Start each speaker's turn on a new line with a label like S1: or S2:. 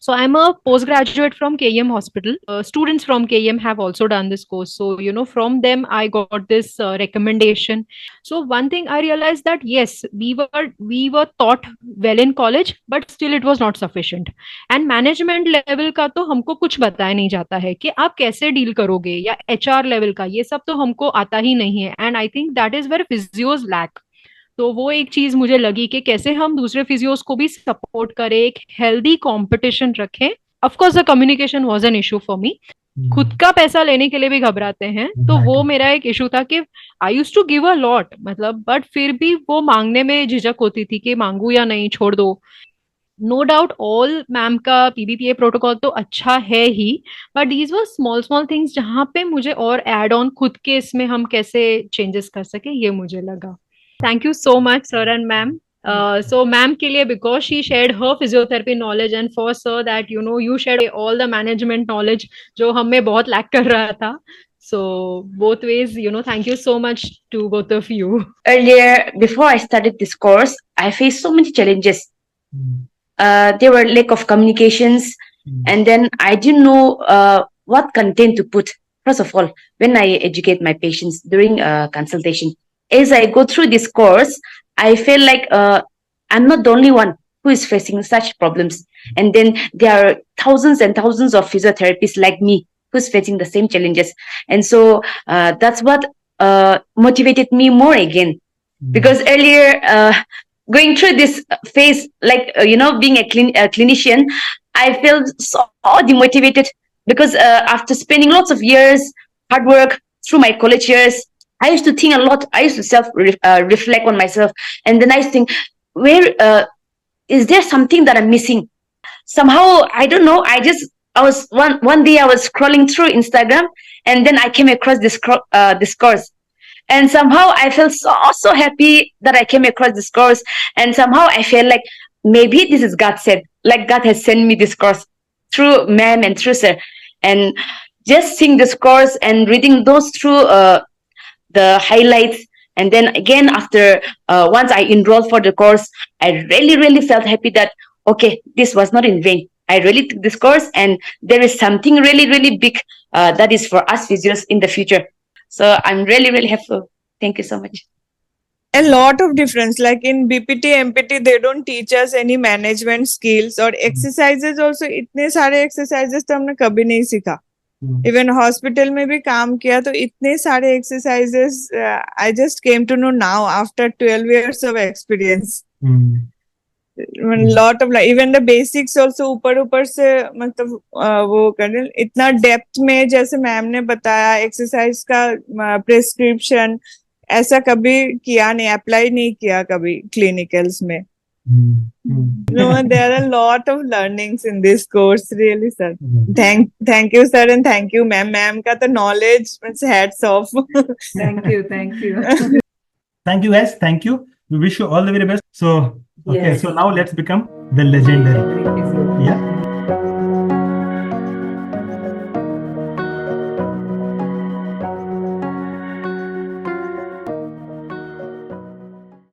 S1: So I'm a postgraduate from KEM Hospital. Students from KEM have also done this course. So, from them I got this recommendation. So one thing I realized that yes, we were taught well in college, but still it was not sufficient. And management level का तो हमको कुछ बताया नहीं जाता है कि आप कैसे डील करोगे, या एचआर लेवल का ये सब तो हमको आता ही नहीं है. And I think that is where physios lack. तो वो एक चीज मुझे लगी कि कैसे हम दूसरे फिजियोस को भी सपोर्ट करें, एक हेल्दी कंपटीशन रखें. Of course the communication was an issue for me. खुद का पैसा लेने के लिए भी घबराते हैं, तो वो मेरा एक इशू था कि I use to give a lot, मतलब बट फिर भी वो मांगने में झिझक होती थी कि मांगू या नहीं, छोड़ दो. नो डाउट ऑल मैम का पीबीपीए प्रोटोकॉल तो अच्छा है ही, but these were small small things जहां पे मुझे और एड ऑन खुद के इसमें हम कैसे चेंजेस कर सके, ये मुझे लगा. Thank you so much sir and ma'am. So ma'am के लिए because she shared her physiotherapy knowledge, and for sir that you shared all the management knowledge जो हमें बहुत लैक कर रहा था. So both ways, thank you so much to both of you.
S2: Earlier, before I started this course, I faced so many challenges. There were lack of communications, and then I didn't know what content to put. First of all, when I educate my patients during consultation, as I go through this course, I feel like I'm not the only one who is facing such problems. And then there are thousands and thousands of physiotherapists like me who's facing the same challenges. And so that's what motivated me more again. Because earlier, going through this phase, like, being a clinician, I felt so demotivated because after spending lots of years, hard work through my college years, I used to think a lot. I used to reflect on myself, and then I used to think, where is there something that I'm missing? Somehow, I don't know. I was one day I was scrolling through Instagram, and then I came across this course, and somehow I felt so happy that I came across this course, and somehow I felt like maybe this is God said, like God has sent me this course through ma'am and through sir, and just seeing this course and reading those through the highlights. And then again, after once I enrolled for the course, I really felt happy that okay, this was not in vain. I really took this course, and there is something really big that is for us physios in the future. So I'm really happy. Thank you so much.
S3: A lot of difference, like in BPT MPT they don't teach us any management skills or exercises also. इतने सारे exercises तो हमने कभी नहीं सीखा. Even hospital में भी काम किया तो इतने सारे exercises I just came to know now after 12 years of experience. Lot of, even the basics also ऊपर से, मतलब वो कर इतना डेप्थ में जैसे मैम ने बताया एक्सरसाइज का प्रिस्क्रिप्शन ऐसा कभी किया नहीं, अप्लाई नहीं किया कभी क्लिनिकल्स में. No, there are a lot of learnings in this course, really, sir. Thank you, sir, and thank you, ma'am. Ma'am का तो knowledge, hats off.
S4: Thank you.
S5: Thank you, guys. Thank you. We wish you all the very best. So, okay, yes. So now let's become the legendary. Yeah.